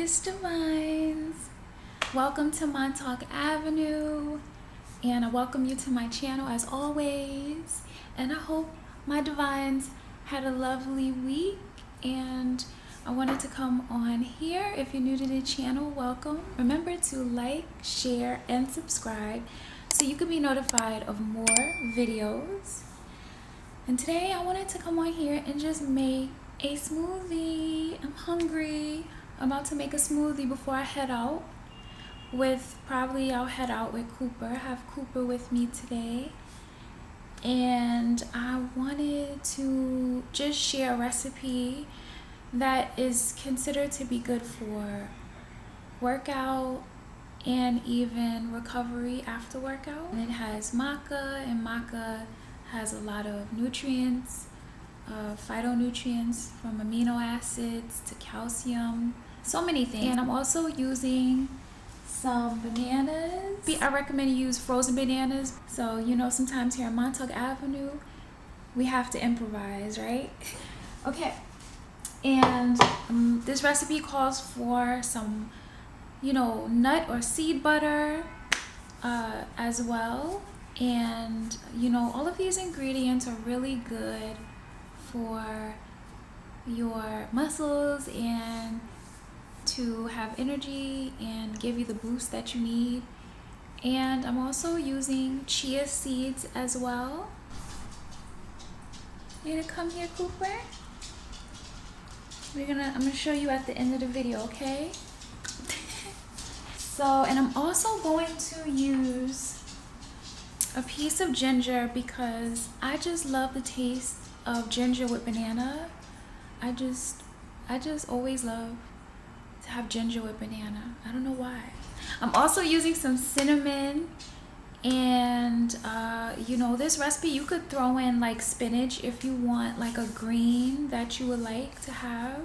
Peace, Divines. Welcome to Montauk Avenue, and I welcome you to my channel as always. And I hope my Divines had a lovely week, and I wanted to come on here. If you're new to the channel, welcome. Remember to like, share, and subscribe so you can be notified of more videos. And today I wanted to come on here and just make a smoothie. I'm hungry. I'm about to make a smoothie before I head out. I'll head out with Cooper. I have Cooper with me today. And I wanted to just share a recipe that is considered to be good for workout and even recovery after workout. And it has maca, and maca has a lot of nutrients, phytonutrients, from amino acids to calcium, so many things. And I'm also using some bananas. I recommend you use frozen bananas. So, you know, sometimes here on Montauk Avenue, we have to improvise, right? Okay. And this recipe calls for some, you know, nut or seed butter as well. And, you know, all of these ingredients are really good for your muscles and to have energy and give you the boost that you need. And I'm also using chia seeds as well. You gonna come here, Cooper? I'm gonna show you at the end of the video, okay? So, and I'm also going to use a piece of ginger because I just love the taste of ginger with banana. I just always love to have ginger with banana. I don't know why. I'm also using some cinnamon, and you know, this recipe you could throw in like spinach if you want like a green that you would like to have.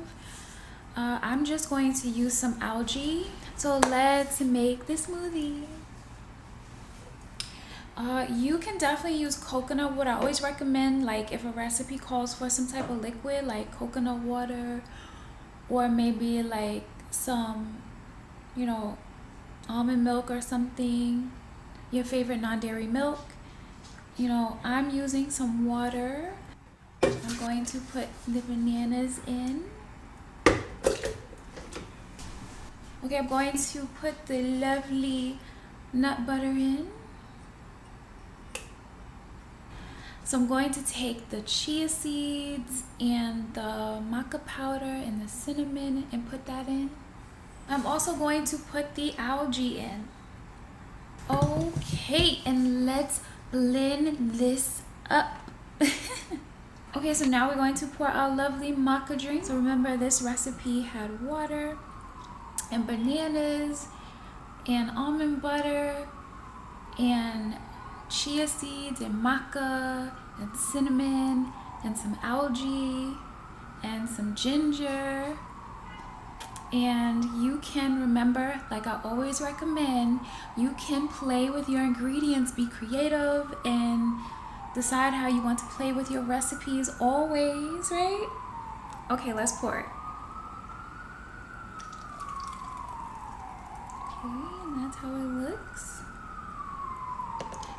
I'm just going to use some algae. So let's make this smoothie. You can definitely use coconut water. I always recommend, like, if a recipe calls for some type of liquid like coconut water, or maybe like some, you know, almond milk or something, your favorite non-dairy milk. You know, I'm using some water. I'm going to put the bananas in. Okay, I'm going to put the lovely nut butter in. So I'm going to take the chia seeds and the maca powder and the cinnamon and put that in. I'm also going to put the algae in. Okay, and let's blend this up. Okay, so now we're going to pour our lovely maca drink. So remember, this recipe had water and bananas and almond butter and chia seeds and maca and cinnamon and some algae and some ginger. And you can, remember, like I always recommend, you can play with your ingredients, be creative, and decide how you want to play with your recipes always, right? Okay, let's pour it. Okay, and that's how it looks.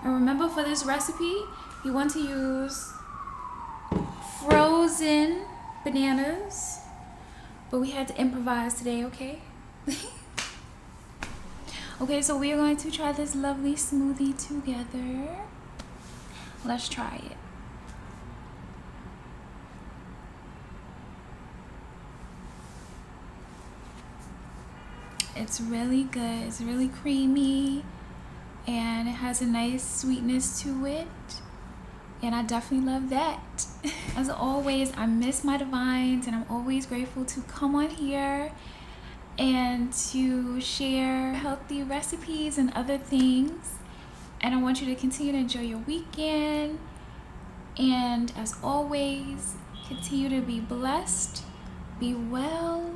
And remember, for this recipe, you want to use frozen bananas, but we had to improvise today, okay? Okay, so we are going to try this lovely smoothie together. Let's try it. It's really good. It's really creamy, and it has a nice sweetness to it, and I definitely love that. As always, I miss my Divines, and I'm always grateful to come on here and to share healthy recipes and other things. And I want you to continue to enjoy your weekend, and as always, continue to be blessed, be well,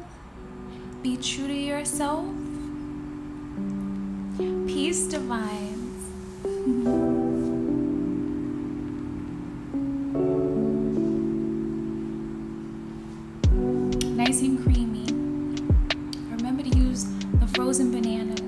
be true to yourself. Peace, Divines. Nice and creamy. Remember to use frozen bananas.